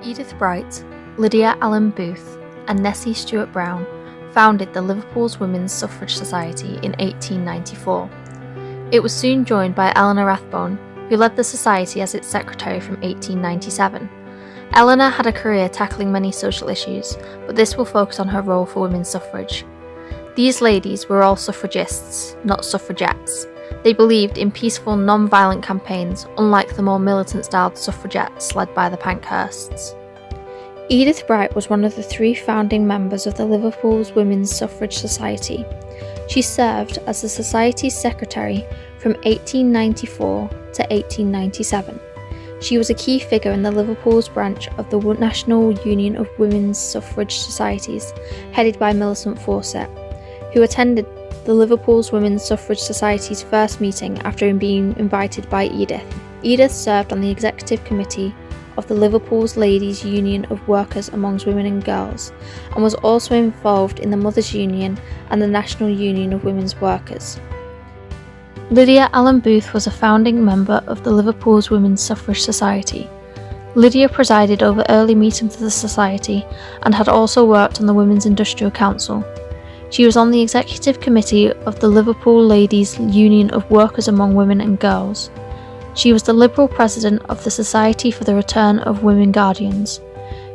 Edith Bright, Lydia Allen Booth, and Nessie Stuart Brown founded the Liverpool's Women's Suffrage Society in 1894. It was soon joined by Eleanor Rathbone, who led the society as its secretary from 1897. Eleanor had a career tackling many social issues, but this will focus on her role for women's suffrage. These ladies were all suffragists, not suffragettes. They believed in peaceful, non-violent campaigns, unlike the more militant-styled suffragettes led by the Pankhursts. Edith Bright was one of the 3 founding members of the Liverpool's Women's Suffrage Society. She served as the Society's secretary from 1894 to 1897. She was a key figure in the Liverpool's branch of the National Union of Women's Suffrage Societies, headed by Millicent Fawcett, who attended the Liverpool's Women's Suffrage Society's first meeting after being invited by Edith. Edith served on the executive committee of the Liverpool's Ladies' Union of Workers amongst Women and Girls, and was also involved in the Mothers' Union and the National Union of Women's Workers. Lydia Allen Booth was a founding member of the Liverpool's Women's Suffrage Society. Lydia presided over early meetings of the society and had also worked on the Women's Industrial Council. She was on the executive committee of the Liverpool Ladies' Union of Workers among Women and Girls. She was the Liberal president of the Society for the Return of Women Guardians.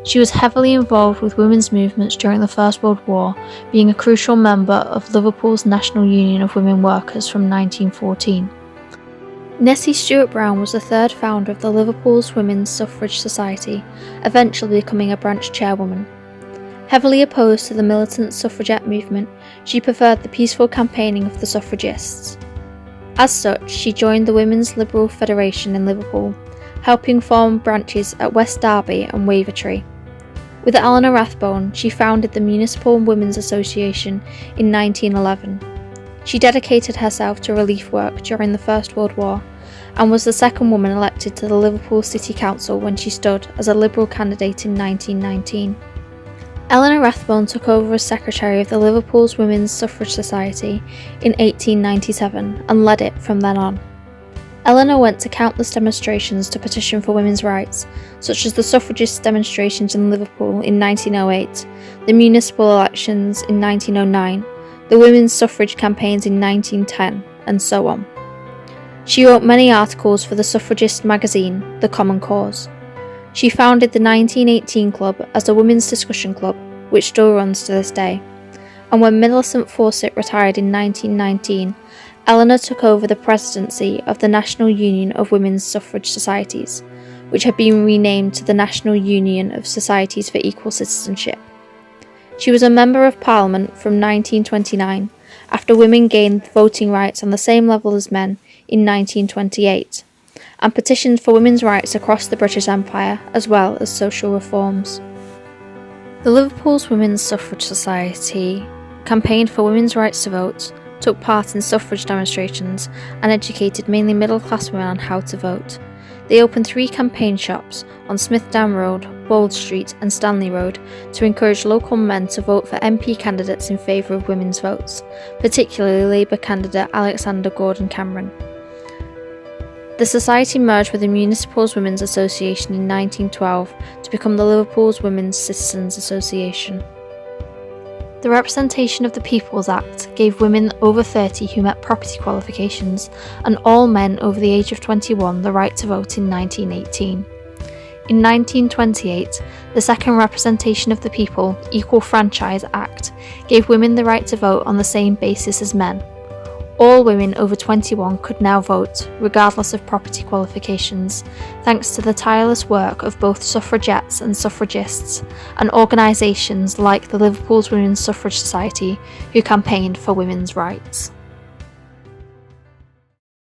She was heavily involved with women's movements during the First World War, being a crucial member of Liverpool's National Union of Women Workers from 1914. Nessie Stuart Brown was the 3rd founder of the Liverpool's Women's Suffrage Society, eventually becoming a branch chairwoman. Heavily opposed to the militant suffragette movement, she preferred the peaceful campaigning of the suffragists. As such, she joined the Women's Liberal Federation in Liverpool, helping form branches at West Derby and Wavertree. With Eleanor Rathbone, she founded the Municipal Women's Association in 1911. She dedicated herself to relief work during the First World War, and was the 2nd woman elected to the Liverpool City Council when she stood as a Liberal candidate in 1919. Eleanor Rathbone took over as secretary of the Liverpool's Women's Suffrage Society in 1897 and led it from then on. Eleanor went to countless demonstrations to petition for women's rights, such as the suffragist demonstrations in Liverpool in 1908, the municipal elections in 1909, the women's suffrage campaigns in 1910, and so on. She wrote many articles for the suffragist magazine, The Common Cause. She founded the 1918 Club as a women's discussion club, which still runs to this day. And when Millicent Fawcett retired in 1919, Eleanor took over the presidency of the National Union of Women's Suffrage Societies, which had been renamed to the National Union of Societies for Equal Citizenship. She was a Member of Parliament from 1929, after women gained voting rights on the same level as men in 1928, and petitioned for women's rights across the British Empire, as well as social reforms. The Liverpool's Women's Suffrage Society campaigned for women's rights to vote, took part in suffrage demonstrations, and educated mainly middle-class women on how to vote. They opened 3 campaign shops on Smithdown Road, Bold Street and Stanley Road to encourage local men to vote for MP candidates in favour of women's votes, particularly Labour candidate Alexander Gordon Cameron. The society merged with the Municipal's Women's Association in 1912 to become the Liverpool's Women's Citizens Association. The Representation of the People's Act gave women over 30 who met property qualifications and all men over the age of 21 the right to vote in 1918. In 1928, the Second Representation of the People Equal Franchise Act gave women the right to vote on the same basis as men. All women over 21 could now vote, regardless of property qualifications, thanks to the tireless work of both suffragettes and suffragists, and organisations like the Liverpool's Women's Suffrage Society, who campaigned for women's rights.